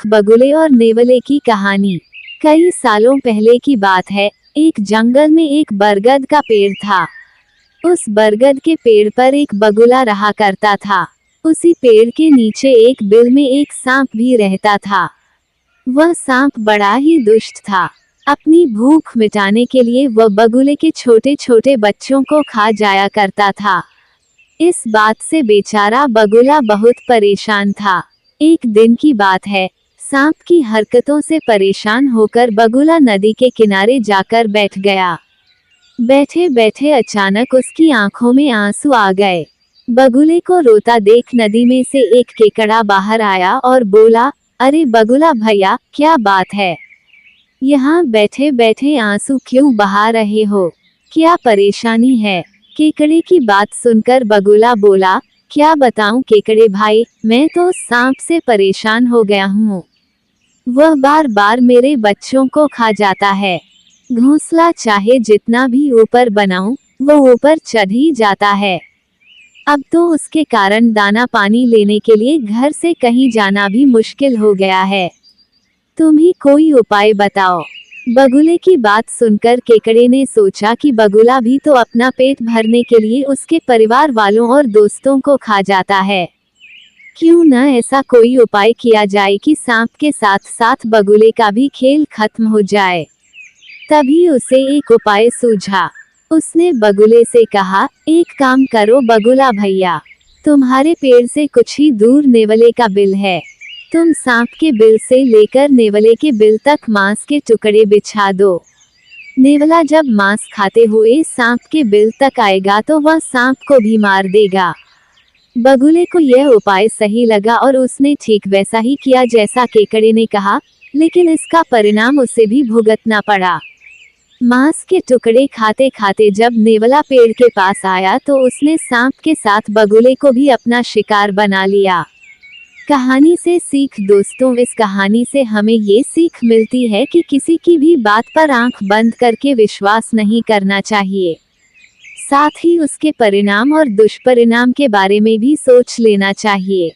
मूर्ख बगुले और नेवले की कहानी। कई सालों पहले की बात है। एक जंगल में एक बरगद का पेड़ था। उस बरगद के पेड़ पर एक बगुला रहा करता था। उसी पेड़ के नीचे एक बिल में एक सांप भी रहता था। वह सांप बड़ा ही दुष्ट था। अपनी भूख मिटाने के लिए वह बगुले के छोटे छोटे बच्चों को खा जाया करता था। इस बात से बेचारा बगुला बहुत परेशान था। एक दिन की बात है। सांप की हरकतों से परेशान होकर बगुला नदी के किनारे जाकर बैठ गया। बैठे बैठे अचानक उसकी आंखों में आंसू आ गए। बगुले को रोता देख नदी में से एक केकड़ा बाहर आया और बोला, अरे बगुला भैया, क्या बात है? यहाँ बैठे बैठे आंसू क्यों बहा रहे हो? क्या परेशानी है? केकड़े की बात सुनकर बगुला बोला, क्या बताऊं केकड़े भाई, मैं तो सांप से परेशान हो गया हूँ। वह बार बार मेरे बच्चों को खा जाता है। घोंसला चाहे जितना भी ऊपर बनाऊं, वो ऊपर चढ़ ही जाता है। अब तो उसके कारण दाना पानी लेने के लिए घर से कहीं जाना भी मुश्किल हो गया है। तुम ही कोई उपाय बताओ। बगुले की बात सुनकर केकड़े ने सोचा कि बगुला भी तो अपना पेट भरने के लिए उसके परिवार वालों और दोस्तों को खा जाता है। क्यों न ऐसा कोई उपाय किया जाए कि सांप के साथ साथ बगुले का भी खेल खत्म हो जाए। तभी उसे एक उपाय सूझा। उसने बगुले से कहा, एक काम करो बगुला भैया, तुम्हारे पेड़ से कुछ ही दूर नेवले का बिल है। तुम सांप के बिल से लेकर नेवले के बिल तक मांस के टुकड़े बिछा दो। नेवला जब मांस खाते हुए सांप के बिल तक आएगा तो वह सांप को भी मार देगा। बगुले को यह उपाय सही लगा और उसने ठीक वैसा ही किया जैसा केकड़े ने कहा, लेकिन इसका परिणाम उसे भी भुगतना पड़ा। मांस के टुकड़े खाते खाते जब नेवला पेड़ के पास आया तो उसने सांप के साथ बगुले को भी अपना शिकार बना लिया। कहानी से सीख दोस्तों, इस कहानी से हमें ये सीख मिलती है कि किसी की भी बात पर आंख बंद करके विश्वास नहीं करना चाहिए। साथ ही उसके परिणाम और दुष्परिणाम के बारे में भी सोच लेना चाहिए।